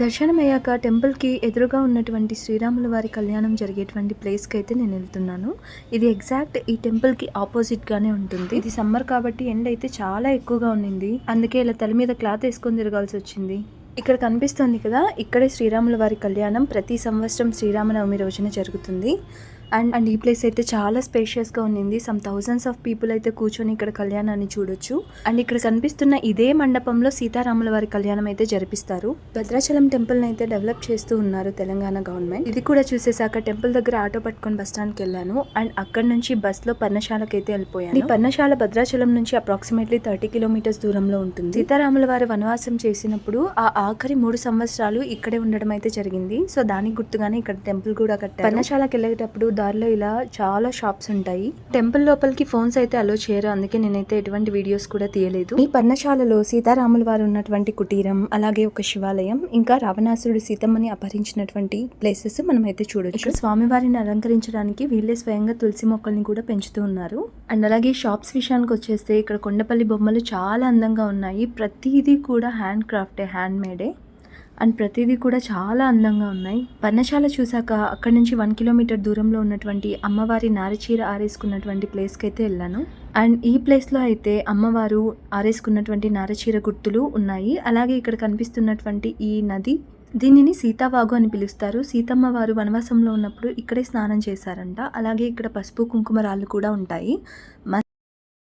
దర్శనమయ్యాక టెంపుల్‌కి ఎదురుగా ఉన్నటువంటి శ్రీరాముల వారి కళ్యాణం జరిగేటువంటి ప్లేస్‌కైతే నేనెళ్తున్నాను. ఇది ఎగ్జాక్ట్ ఈ టెంపుల్‌కి ఆపోజిట్‌గానే ఉంటుంది. ఇది సమ్మర్ కాబట్టి ఎండ అయితే చాలా ఎక్కువగా ఉన్నింది. అందుకే ఇలా తల మీద క్లాత్ ఏసుకొని తిరగాల్సొచ్చింది. ఇక్కడ కనిపిస్తోంది కదా! ఇక్కడే శ్రీరాముల వారి కళ్యాణం ప్రతి సంవత్సరం శ్రీరామనవమి రోజున జరుగుతుంది. అండ్ ఈ ప్లేస్ అయితే చాలా స్పేషియస్‌గా ఉన్నింది. సమ్ థౌసండ్స్ ఆఫ్ పీపుల్ అయితే కూర్చొని ఇక్కడ కళ్యాణాన్ని చూడొచ్చు. అండ్ ఇక్కడ కనిపిస్తున్న ఇదే మండపంలో సీతారాముల వారి కళ్యాణం అయితే జరిపిస్తారు. భద్రాచలం టెంపుల్‌ని అయితే డెవలప్ చేస్తూ ఉన్నారు తెలంగాణ గవర్నమెంట్. ఇది కూడా చూసేసాక టెంపుల్ దగ్గర ఆటో పట్టుకొని బస్ స్టాండ్‌కి వెళ్ళాను. అండ్ అక్కడ నుంచి బస్‌లో పర్ణశాలకి అయితే వెళ్ళిపోయాను. ఈ పర్ణశాల భద్రాచలం నుంచి అప్రాక్సిమేట్లీ 30 కిలోమీటర్స్ దూరంలో ఉంటుంది. సీతారాముల వారి వనవాసం చేసినప్పుడు ఆ ఆఖరి 3 సంవత్సరాలు ఇక్కడే ఉండడం అయితే జరిగింది. సో దానికి గుర్తుగానే ఇక్కడ టెంపుల్ కూడా కట్టారు. పర్ణశాలకి వెళ్ళేటప్పుడు దారిలో ఇలా చాలా షాప్స్ ఉంటాయి. టెంపుల్ లోపలికి ఫోన్స్ అయితే అలో చేయరు. అందుకే నేనైతే ఎటువంటి వీడియోస్ కూడా తీయలేదు. ఈ పర్ణశాలలో సీతారాముల వారు ఉన్నటువంటి కుటీరం, అలాగే ఒక శివాలయం, ఇంకా రావణాసురుడు సీతమ్మని అపహరించినటువంటి ప్లేసెస్ మనం అయితే చూడొచ్చు. ఇక్కడ స్వామివారిని అలంకరించడానికి వీళ్ళే స్వయంగా తులసి మొక్కల్ని కూడా పెంచుతూ ఉన్నారు. అండ్ అలాగే షాప్స్ విషయానికి వచ్చేస్తే ఇక్కడ కొండపల్లి బొమ్మలు చాలా అందంగా ఉన్నాయి. ప్రతిదీ కూడా హ్యాండ్ క్రాఫ్టే, హ్యాండ్ మేడే. అండ్ ప్రతిదీ కూడా చాలా అందంగా ఉన్నాయి. పర్ణశాల చూసాక అక్కడ నుంచి 1 కిలోమీటర్ దూరంలో ఉన్నటువంటి అమ్మవారి నారచీర ఆరేసుకున్నటువంటి ప్లేస్కి అయితే వెళ్ళాను. అండ్ ఈ ప్లేస్లో అయితే అమ్మవారు ఆరేసుకున్నటువంటి నారచీర గుర్తులు ఉన్నాయి. అలాగే ఇక్కడ కనిపిస్తున్నటువంటి ఈ నది, దీనిని సీతావాగు అని పిలుస్తారు. సీతమ్మ వారు వనవాసంలో ఉన్నప్పుడు ఇక్కడే స్నానం చేశారంట. అలాగే ఇక్కడ పసుపు కుంకుమ రాళ్ళు కూడా ఉంటాయి.